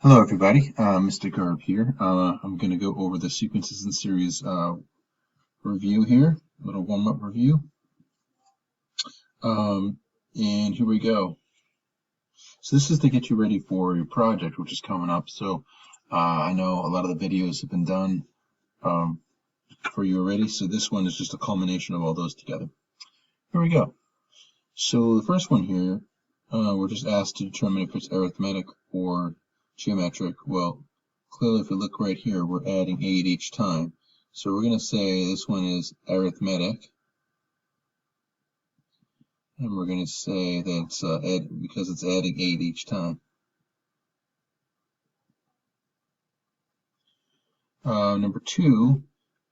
Hello, everybody. Mr. Garb here. I'm going to go over the sequences and series review here, a little warm-up review. And here we go. So this is to get you ready for your project, which is coming up. So I know a lot of the videos have been done for you already. So this one is just a culmination of all those together. Here we go. So the first one here, we're just asked to determine if it's arithmetic or geometric. Well, clearly if we look right here, we're adding 8 each time. So we're going to say this one is arithmetic. And we're going to say that it's because it's adding 8 each time. Number 2,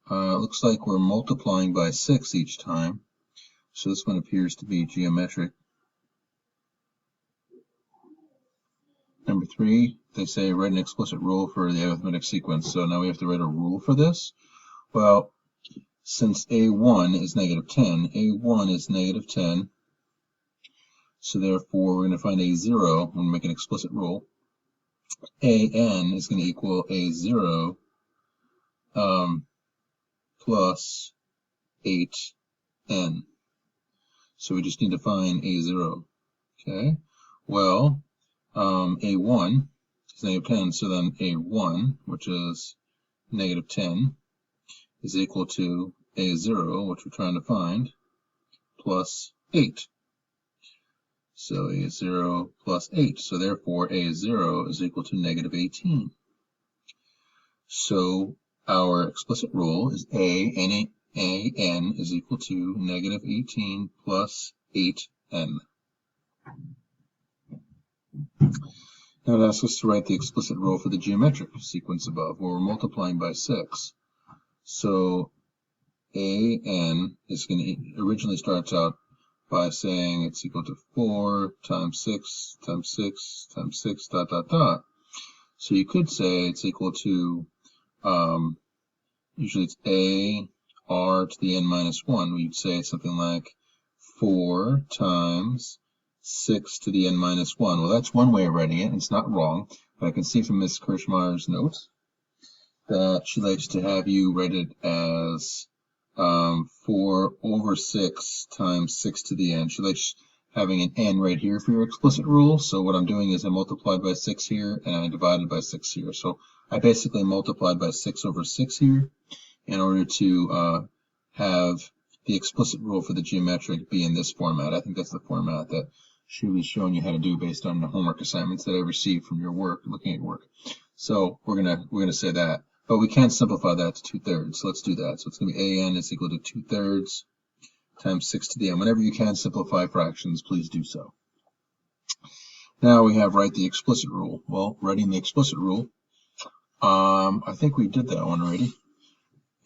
looks like we're multiplying by 6 each time. So this one appears to be geometric. Number 3, they say write an explicit rule for the arithmetic sequence. So now we have to write a rule for this. Well, since A1 is negative 10, A1 is negative 10. So therefore, we're going to find A0 when we make an explicit rule. AN is going to equal A0 plus 8N. So we just need to find A0. Okay. Well, A1 is negative 10, so then A1, which is negative 10, is equal to A0, which we're trying to find, plus 8. So A0 plus 8. So therefore, A0 is equal to negative 18. So our explicit rule is AN is equal to negative 18 plus 8N. Now it asks us to write the explicit rule for the geometric sequence above, where we're multiplying by 6. So AN is going to originally starts out by saying it's equal to 4 times 6 times 6 times 6 dot dot dot. So you could say it's equal to, usually it's A R to the n minus 1. We'd say something like 4 times 6 to the n minus 1. Well, that's one way of writing it. It's not wrong, but I can see from Ms. Kirschmeyer's notes that she likes to have you write it as 4 over 6 times 6 to the n. She likes having an n right here for your explicit rule. So what I'm doing is I multiplied by 6 here and I divided by 6 here. So I basically multiplied by 6 over 6 here in order to have the explicit rule for the geometric be in this format. I think that's the format that she was showing you how to do based on the homework assignments that I received from your work, looking at work. So we're gonna say that. But we can simplify that to 2/3. So let's do that. So it's going to be AN is equal to 2/3 times 6 to the n. Whenever you can simplify fractions, please do so. Now we have write the explicit rule. Well, writing the explicit rule, I think we did that one already.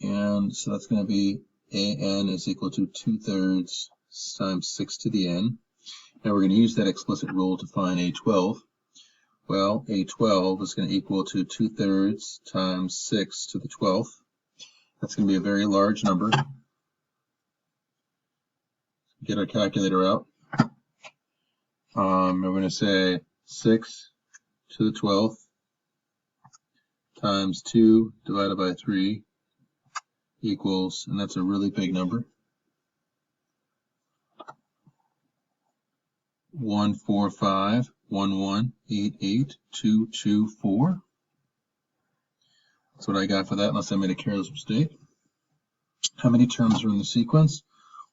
And so that's going to be AN is equal to 2/3 times 6 to the n. Now we're going to use that explicit rule to find A12. Well, A12 is going to equal to 2/3 times 6 to the 12th. That's going to be a very large number. Get our calculator out. We're going to say 6 to the 12th times 2 divided by 3 equals, and that's a really big number, 14511882224. That's what I got for that, unless I made a careless mistake. How many terms are in the sequence?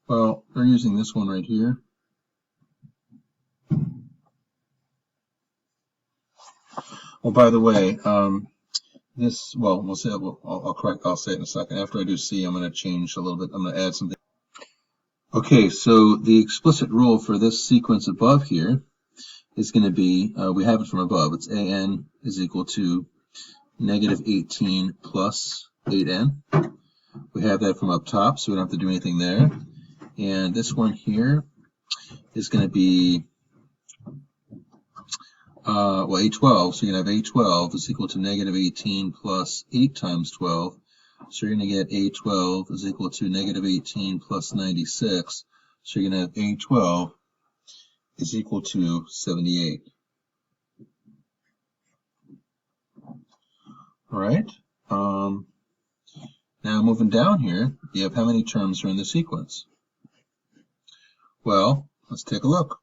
Well, we're using this one right here. Oh, by the way, we'll say, I'll say it in a second. After I do C, I'm going to change a little bit. I'm going to add something. Okay, so the explicit rule for this sequence above here is going to be, we have it from above. It's AN is equal to negative 18 plus 8N. We have that from up top, so we don't have to do anything there. And this one here is going to be, A12. So you're going to have A12 is equal to negative 18 plus 8 times 12. So you're going to get A12 is equal to negative 18 plus 96. So you're going to have A12 is equal to 78. All right. Now moving down here, you have how many terms are in the sequence? Well, let's take a look.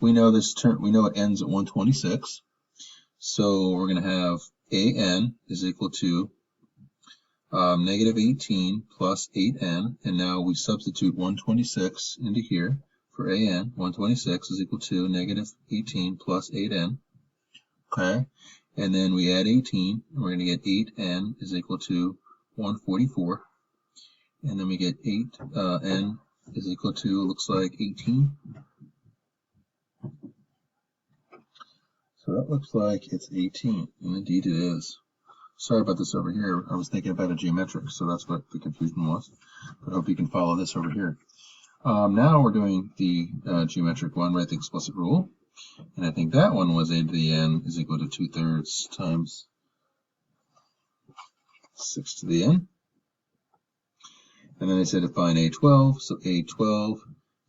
We know this term. We know it ends at 126. So we're going to have an is equal to negative 18 plus 8n, and now we substitute 126 into here for an. 126 is equal to negative 18 plus 8n. Okay, and then we add 18, and we're going to get 8n is equal to 144, and then we get 8n is equal to, looks like 18. So that looks like it's 18, and indeed it is. Sorry about this over here. I was thinking about a geometric, so that's what the confusion was. But I hope you can follow this over here. Now we're doing the geometric one, right, the explicit rule. And I think that one was a to the n is equal to 2/3 times 6 to the n. And then they said define A12, so A12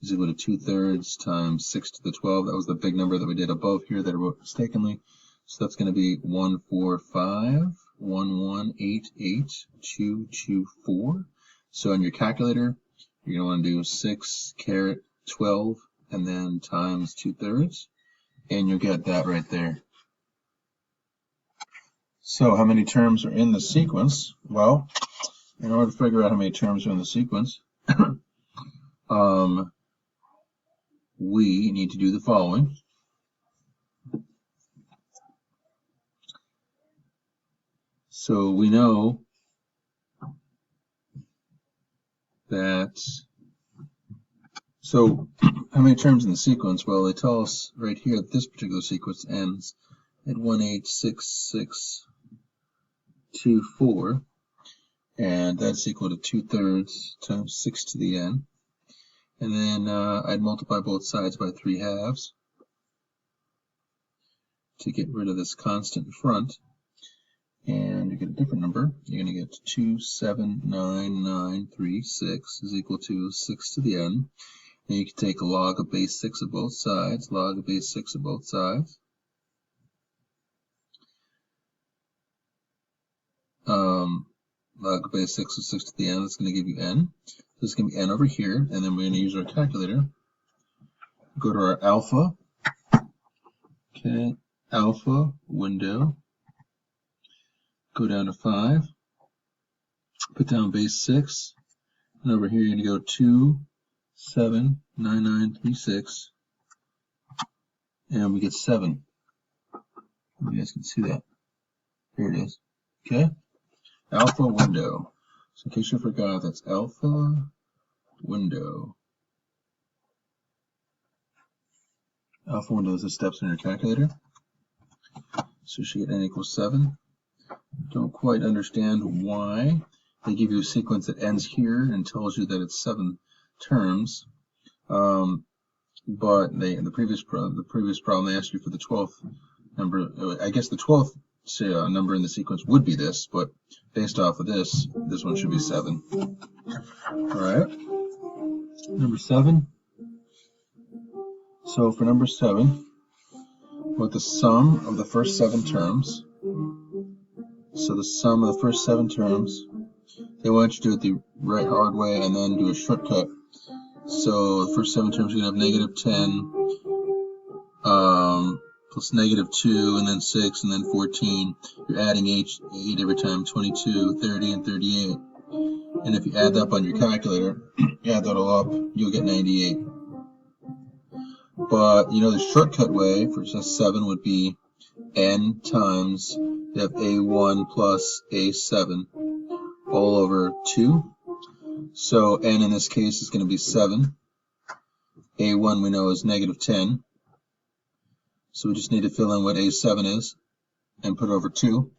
is equal to 2/3 times 6 to the 12. That was the big number that we did above here that I wrote mistakenly. So that's going to be 145,118,822,4. So on your calculator, you're going to want to do 6 caret 12 and then times 2/3, and you'll get that right there. So how many terms are in the sequence? Well, in order to figure out how many terms are in the sequence, we need to do the following. So we know that, so how many terms in the sequence? Well, they tell us right here that this particular sequence ends at 186624, and that's equal to 2/3 times 6 to the n. And then I'd multiply both sides by 3/2 to get rid of this constant in front. And you get a different number. You're going to get 279936 is equal to 6 to the n. And you can take log of base 6 of both sides, log of base 6 of both sides. Log of base 6 of 6 to the n, that's going to give you n. So it's going to be n over here, and then we're going to use our calculator. Go to our alpha. Okay, alpha window. Go down to 5. Put down base 6. And over here you're going to go 279936. And we get 7. You guys can see that. Here it is. Okay? Alpha window. So in case you forgot, that's alpha window. Alpha window is the steps in your calculator. So you should get n equals 7. Don't quite understand why they give you a sequence that ends here and tells you that it's 7 terms. But in the previous problem they asked you for the 12th number. I guess the 12th number in the sequence would be this, but based off of this one should be 7. All right, number 7. So for number 7, with the sum of the first 7 terms. So the sum of the first 7 terms, they want you to do it the right hard way and then do a shortcut. So the first 7 terms, you're going to have negative 10 plus negative 2 and then 6 and then 14. You're adding 8 every time, 22, 30, and 38. And if you add that up on your calculator, you add that all up, you'll get 98. But you know the shortcut way for 7 would be n times, you have a1 plus a7 all over 2. So n in this case is going to be 7. A1 we know is negative 10. So we just need to fill in what a7 is and put over 2.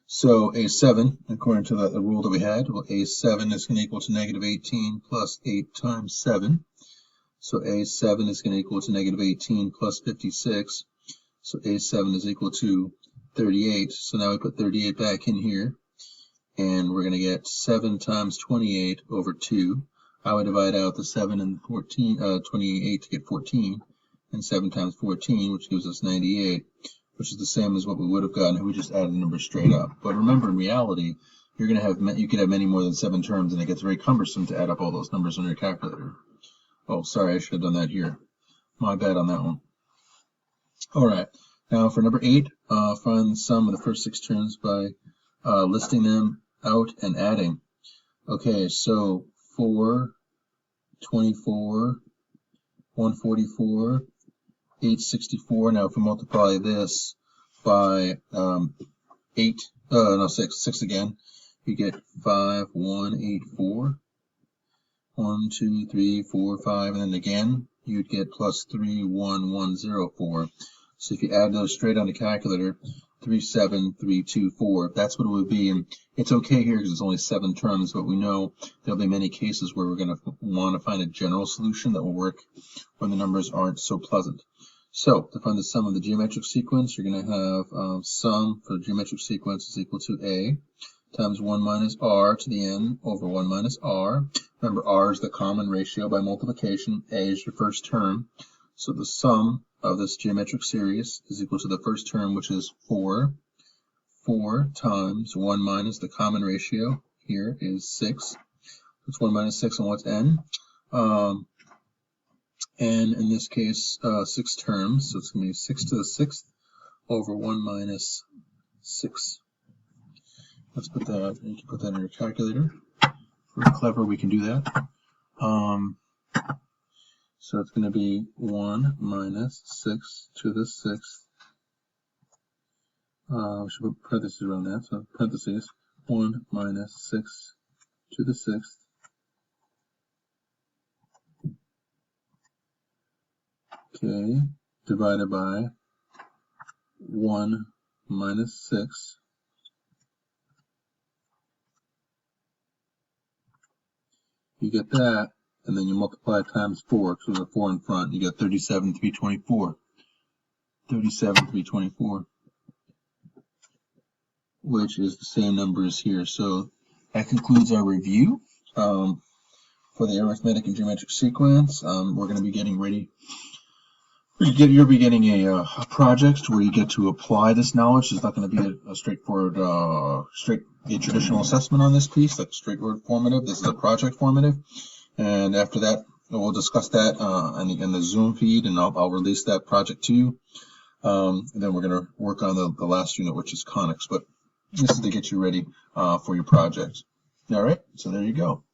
So a7, according to the rule that we had, well, a7 is going to equal to negative 18 plus 8 times 7. So a7 is going to equal to negative 18 plus 56. So a7 is equal to 38. So now we put 38 back in here. And we're going to get 7 times 28 over 2. I would divide out the 7 and 28 to get 14. And 7 times 14, which gives us 98. which is the same as what we would have gotten if we just added the numbers straight up. But remember, in reality, you could have many more than 7 terms, and it gets very cumbersome to add up all those numbers on your calculator. Oh, sorry, I should have done that here. My bad on that one. All right, now for number 8, find the sum of the first 6 terms by listing them out and adding. Okay, so 4, 24, 144, 864. Now if we multiply this by 6 again, you get 5184. 1, 2, 3, 4, 5, and then again you'd get plus 31104. So if you add those straight on the calculator, 37324, that's what it would be. And it's okay here because it's only 7 terms, but we know there'll be many cases where we're going to want to find a general solution that will work when the numbers aren't so pleasant. So to find the sum of the geometric sequence, you're going to have sum for the geometric sequence is equal to a times 1 minus r to the n over 1 minus r. Remember, r is the common ratio by multiplication. A is your first term. So the sum of this geometric series is equal to the first term, which is 4. 4 times 1 minus the common ratio here is 6. It's 1 minus 6, and what's n? N in this case, 6 terms, so it's going to be 6 to the 6th over 1 minus 6. Let's put that, you can put that in your calculator. If we're clever, we can do that. So it's going to be 1 minus 6 to the 6th. We should put parentheses around that, so parentheses, 1 minus 6 to the 6th. Okay, divided by 1 minus 6. You get that, and then you multiply it times 4, because there's a 4 in front. You get 37,324. 37,324, which is the same number as here. So that concludes our review for the arithmetic and geometric sequence. We're going to be getting ready. You'll be getting a project where you get to apply this knowledge. It's not going to be a straightforward, traditional assessment on this piece, like straightforward formative. This is a project formative, and after that, we'll discuss that in the Zoom feed, and I'll release that project to you. And then we're going to work on the last unit, which is conics. But this is to get you ready for your project. All right, so there you go.